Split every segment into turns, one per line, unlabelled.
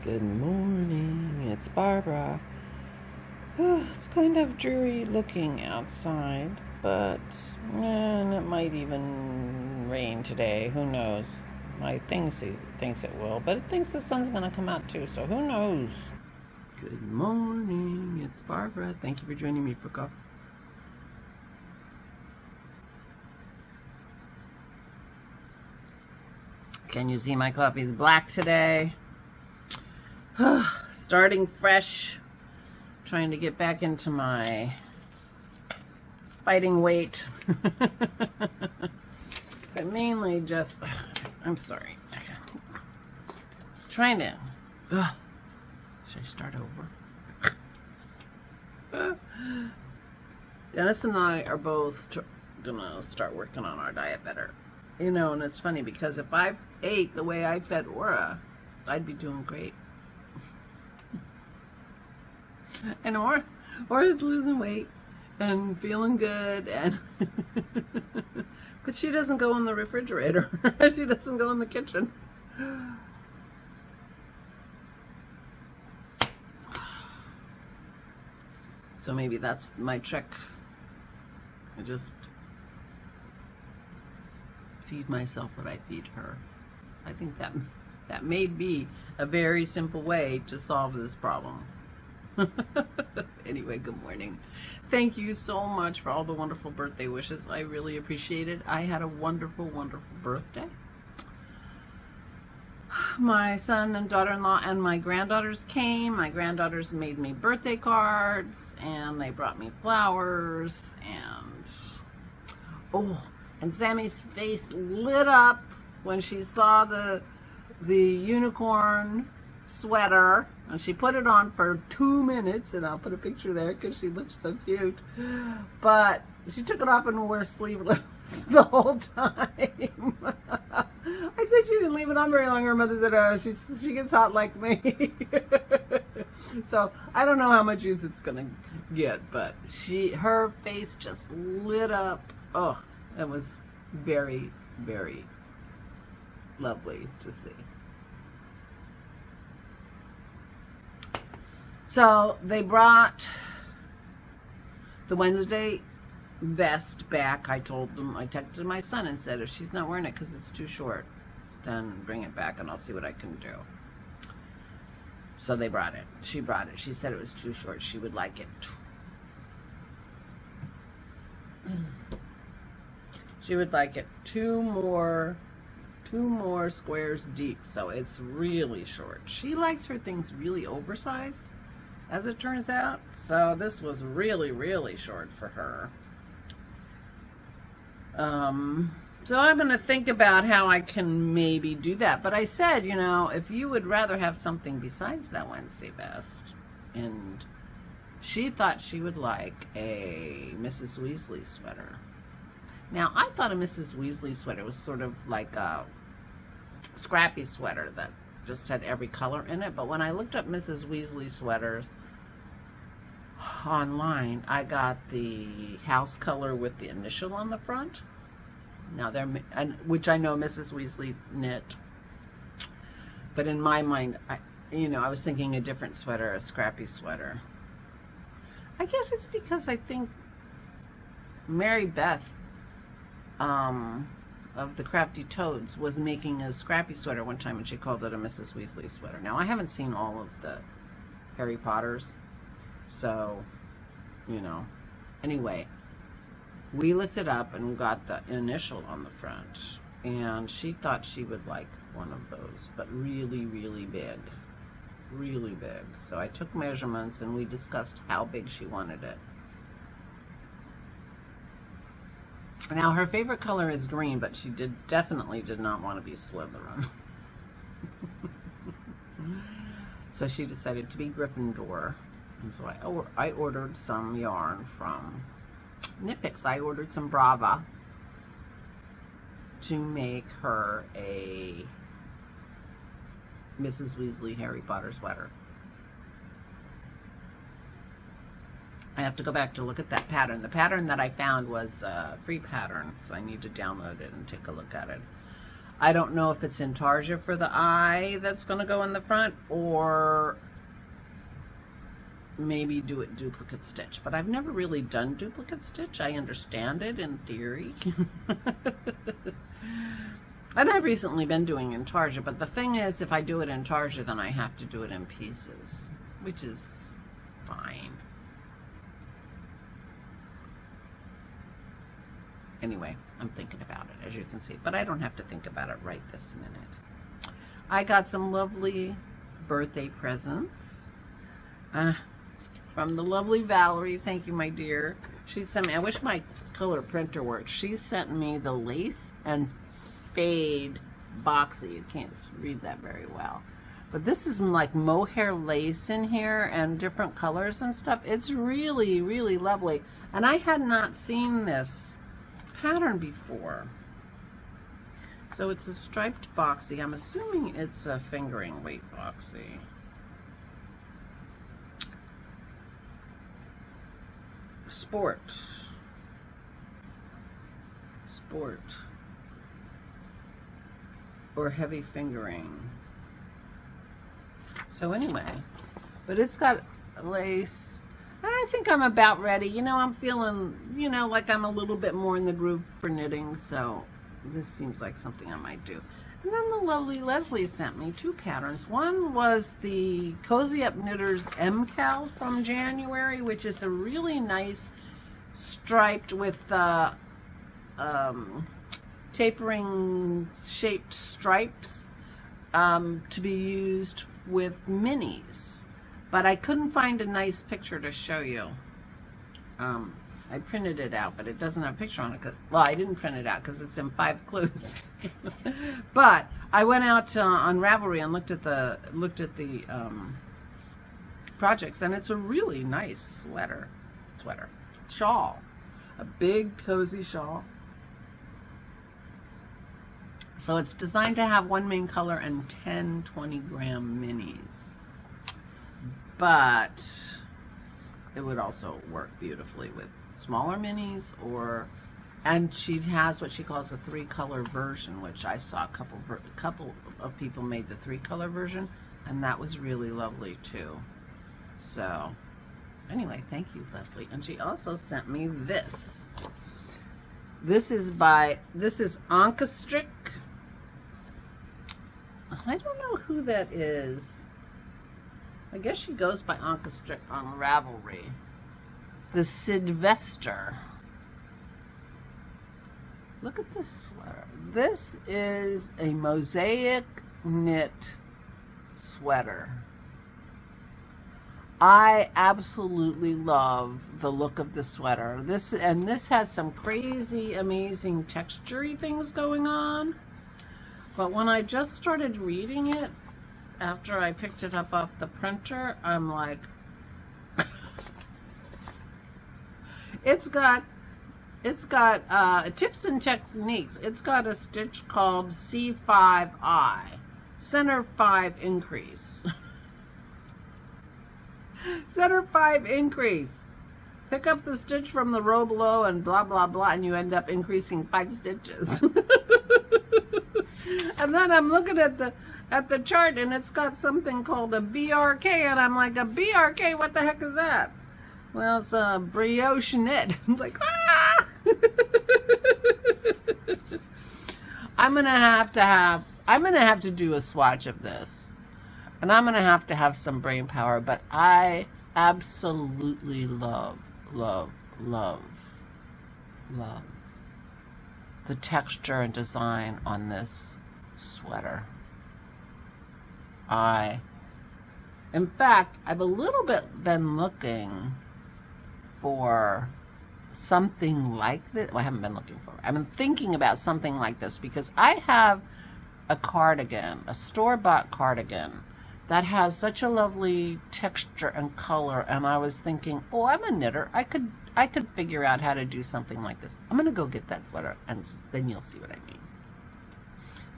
Good morning, it's Barbara. It's kind of dreary looking outside, but it might even rain today. Who knows? My thing thinks it will, but it thinks the sun's going to come out too, so who knows? Good morning, it's Barbara. Thank you for joining me for coffee. Can you see my coffee's black today? Starting fresh, trying to get back into my fighting weight. But mainly just, I'm sorry. Trying to, should I start over? Dennis and I are both gonna start working on our diet better. You know, and it's funny because if I ate the way I fed Aura, I'd be doing great. And Aura's losing weight and feeling good, and but she doesn't go in the refrigerator. She doesn't go in the kitchen. So maybe that's my trick. I just feed myself what I feed her. I think that may be a very simple way to solve this problem. Anyway, good morning. Thank you so much for all the wonderful birthday wishes. I really appreciate it. I had a wonderful, wonderful birthday. My son and daughter-in-law and my granddaughters came. My granddaughters made me birthday cards, and they brought me flowers, and Sammy's face lit up when she saw the unicorn sweater, and she put it on for 2 minutes, and I'll put a picture there because she looks so cute, but she took it off and wore sleeveless the whole time. I said she didn't leave it on very long. Her mother said, oh, she gets hot like me. So I don't know how much use it's gonna get, but her face just lit up. Oh, it was very, very lovely to see. So they brought the Wednesday vest back. I told them, I texted my son and said, if she's not wearing it because it's too short, then bring it back and I'll see what I can do. So they brought it. She brought it. She said it was too short. She would like it. She would like it two more squares deep, so it's really short. She likes her things really oversized, as it turns out, so this was really, really short for her. So I'm going to think about how I can maybe do that. But I said, you know, if you would rather have something besides that Wednesday vest, and she thought she would like a Mrs. Weasley sweater. Now, I thought a Mrs. Weasley sweater was sort of like a scrappy sweater that just had every color in it, but when I looked up Mrs. Weasley sweaters online, I got the house color with the initial on the front. Now which I know Mrs. Weasley knit, but in my mind, I was thinking a different sweater, a scrappy sweater. I guess it's because I think Mary Beth of the Crafty Toads was making a scrappy sweater one time, and she called it a Mrs. Weasley sweater. Now, I haven't seen all of the Harry Potters, so, anyway, we looked it up and got the initial on the front, and she thought she would like one of those, but really, really big. Really big. So I took measurements, and we discussed how big she wanted it. Now, her favorite color is green, but she definitely did not want to be Slytherin. So she decided to be Gryffindor. And so I ordered some yarn from Knit Picks. I ordered some Brava to make her a Mrs. Weasley Harry Potter sweater. I have to go back to look at that pattern. The pattern that I found was a free pattern, so I need to download it and take a look at it. I don't know if it's intarsia for the eye that's going to go in the front, or maybe do it duplicate stitch. But I've never really done duplicate stitch. I understand it in theory. And I've recently been doing intarsia, but the thing is, if I do it intarsia, then I have to do it in pieces, which is fine. Anyway, I'm thinking about it, as you can see, but I don't have to think about it right this minute. I got some lovely birthday presents from the lovely Valerie. Thank you, my dear. She sent me, I wish my color printer worked. She sent me the lace and fade boxy. You can't read that very well, but this is like mohair lace in here and different colors and stuff. It's really, really lovely, and I had not seen this pattern before. So it's a striped boxy. I'm assuming it's a fingering weight boxy. Sport. Or heavy fingering. So anyway, but it's got lace. I think I'm about ready. You know, I'm feeling, you know, like I'm a little bit more in the groove for knitting, so this seems like something I might do. And then the lovely Leslie sent me two patterns. One was the Cozy Up Knitters MCal from January, which is a really nice striped with tapering shaped stripes to be used with minis. But I couldn't find a nice picture to show you. I printed it out, but it doesn't have a picture on it. Well, I didn't print it out because it's in 5 clues. But I went out on Ravelry and looked at the projects, and it's a really nice shawl, a big cozy shawl. So it's designed to have 1 main color and 10 20-gram minis. But it would also work beautifully with smaller minis, and she has what she calls a 3-color version, which I saw a couple of people made the 3-color version, and that was really lovely too. So anyway, thank you, Leslie. And she also sent me this. This is Ankastrick. I don't know who that is. I guess she goes by Ankastrick on Ravelry. The Sylvester. Look at this sweater. This is a mosaic knit sweater. I absolutely love the look of the sweater. This has some crazy, amazing textury things going on. But when I just started reading it, after I picked it up off the printer, I'm like, it's got tips and techniques. It's got a stitch called C5I, center 5 increase. Center 5 increase. Pick up the stitch from the row below and blah blah blah, and you end up increasing 5 stitches. And then I'm looking at the chart, and it's got something called a BRK, and I'm like, a BRK? What the heck is that? Well, it's a brioche knit. I'm like, ah! I'm gonna have to do a swatch of this, and I'm gonna have to have some brain power. But I absolutely love the texture and design on this sweater. In fact, I've a little bit been looking for something like this. Well, I haven't been looking for it. I've been thinking about something like this because I have a cardigan, a store-bought cardigan that has such a lovely texture and color, and I was thinking, oh, I'm a knitter. I could figure out how to do something like this. I'm gonna go get that sweater, and then you'll see what I mean.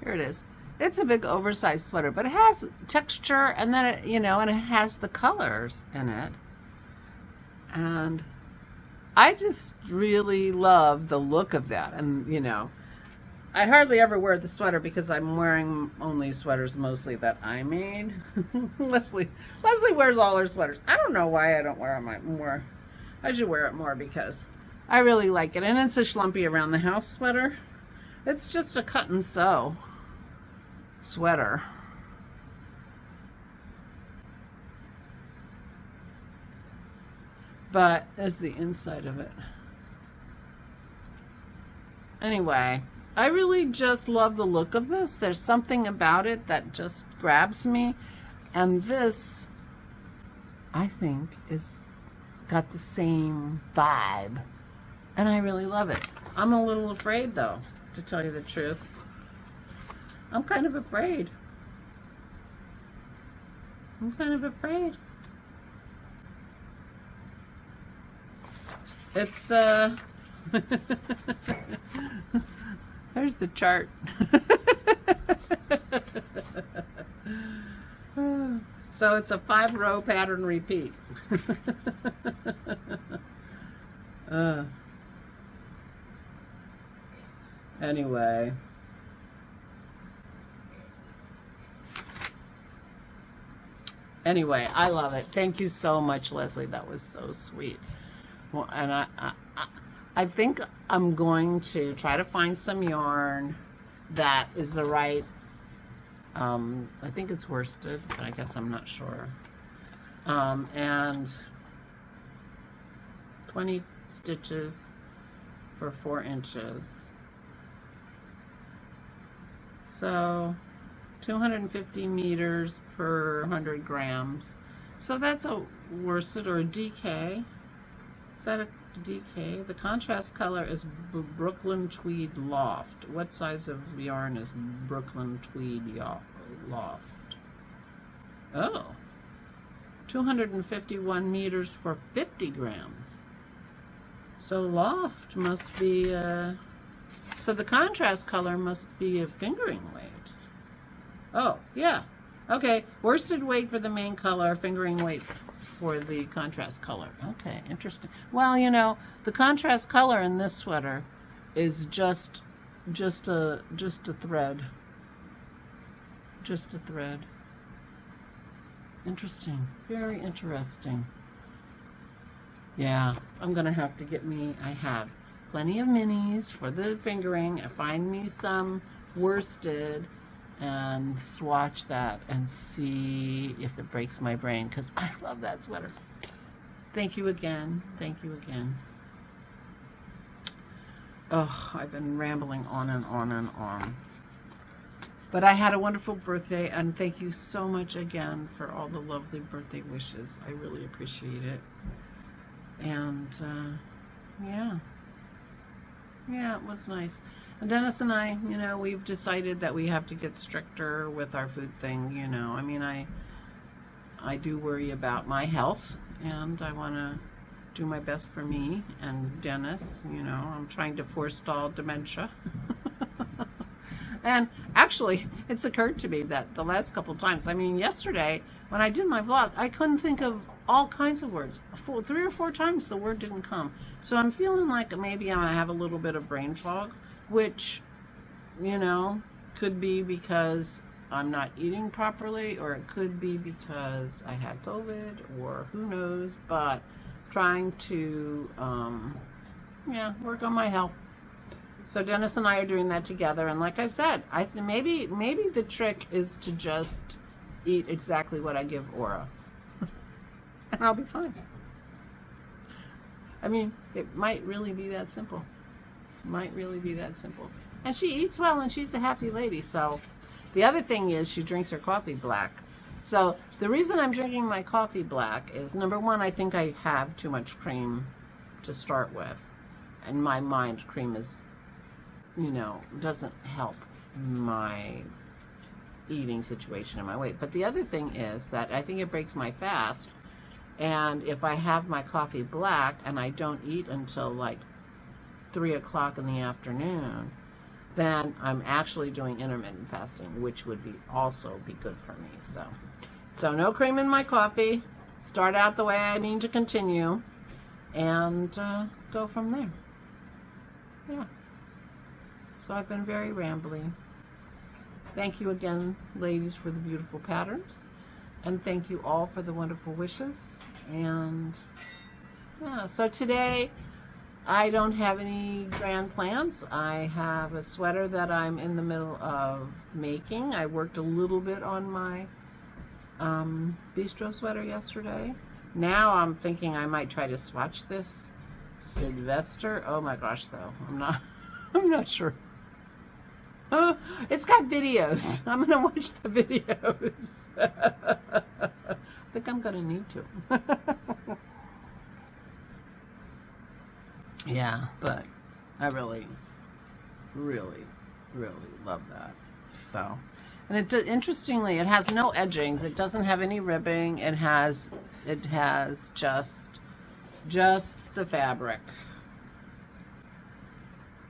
Here it is. It's a big oversized sweater, but it has texture, and then it, and it has the colors in it. And I just really love the look of that. And I hardly ever wear the sweater because I'm wearing only sweaters mostly that I made. Leslie wears all her sweaters. I don't know why I don't wear them more. I should wear it more because I really like it. And it's a schlumpy around the house sweater. It's just a cut and sew sweater. But there's the inside of it. Anyway, I really just love the look of this. There's something about it that just grabs me. And this, I think, is got the same vibe. And I really love it. I'm a little afraid, though, to tell you the truth. I'm kind of afraid. I'm kind of afraid. It's, there's the chart. So it's a 5-row pattern repeat. Anyway. Anyway, I love it. Thank you so much, Leslie. That was so sweet. Well, and I think I'm going to try to find some yarn that is the right, I think it's worsted, but I guess I'm not sure. And 20 stitches for 4 inches. So 250 meters per 100 grams. So that's a worsted or a DK. Is that a DK? The contrast color is Brooklyn Tweed Loft. What size of yarn is Brooklyn Tweed Loft? Oh, 251 meters for 50 grams. So Loft must be, so the contrast color must be a fingering weight. Oh, yeah. Okay, worsted weight for the main color, fingering weight for the contrast color. Okay, interesting. Well, you know, the contrast color in this sweater is just a thread. Just a thread. Interesting. Very interesting. Yeah, I'm gonna have to get me, I have plenty of minis for the fingering. I find me some worsted and swatch that and see if it breaks my brain, because I love that sweater. Thank you again. Thank you again. Oh, I've been rambling on and on and on. But I had a wonderful birthday, and thank you so much again for all the lovely birthday wishes. I really appreciate it. And yeah, it was nice. And Dennis and I, you know, we've decided that we have to get stricter with our food thing, you know. I mean, I do worry about my health, and I want to do my best for me and Dennis, you know. I'm trying to forestall dementia. And actually, it's occurred to me that the last couple times, I mean, yesterday, when I did my vlog, I couldn't think of all kinds of words. 3 or 4 times the word didn't come. So I'm feeling like maybe I have a little bit of brain fog, which, you know, could be because I'm not eating properly, or it could be because I had COVID, or who knows, but trying to, yeah, work on my health. So Dennis and I are doing that together, and like I said, I think maybe the trick is to just eat exactly what I give Aura, and I'll be fine. I mean, it might really be that simple. Might really be that simple. And she eats well, and she's a happy lady. So the other thing is she drinks her coffee black. So the reason I'm drinking my coffee black is, number one, I think I have too much cream to start with. In my mind, cream is, you know, doesn't help my eating situation and my weight. But the other thing is that I think it breaks my fast. And if I have my coffee black and I don't eat until like 3 o'clock in the afternoon, then I'm actually doing intermittent fasting, which would be also be good for me. So no cream in my coffee. Start out the way I mean to continue, and go from there. Yeah. So I've been very rambling. Thank you again, ladies, for the beautiful patterns. And thank you all for the wonderful wishes. And yeah, so today I don't have any grand plans. I have a sweater that I'm in the middle of making. I worked a little bit on my bistro sweater yesterday. Now I'm thinking I might try to swatch this Sylvester. Oh my gosh, though. I'm not sure. It's got videos. I'm gonna watch the videos. I think I'm gonna need to. Yeah, but I really, really, really love that. So, and interestingly, it has no edgings. It doesn't have any ribbing. It has just the fabric.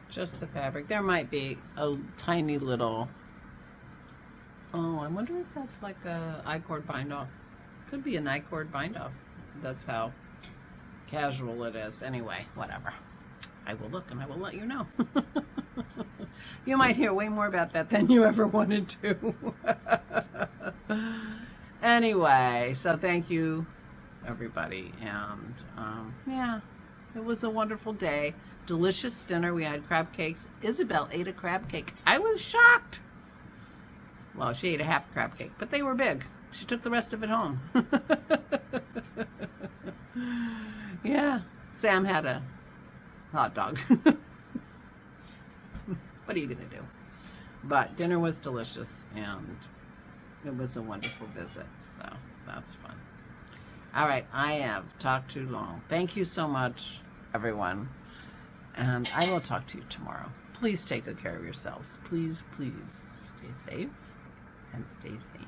Just the fabric. There might be a tiny little, oh, I wonder if that's like a I-cord bind off. Could be an I-cord bind off. That's how casual it is. Anyway, whatever. I will look and I will let you know. You might hear way more about that than you ever wanted to. Anyway, so thank you, everybody. And yeah, it was a wonderful day. Delicious dinner. We had crab cakes. Isabel ate a crab cake. I was shocked. Well, she ate a half crab cake, but they were big. She took the rest of it home. Yeah. Sam had a hot dog. What are you going to do? But dinner was delicious, and it was a wonderful visit. So that's fun. All right. I have talked too long. Thank you so much, everyone. And I will talk to you tomorrow. Please take good care of yourselves. Please, please stay safe and stay sane.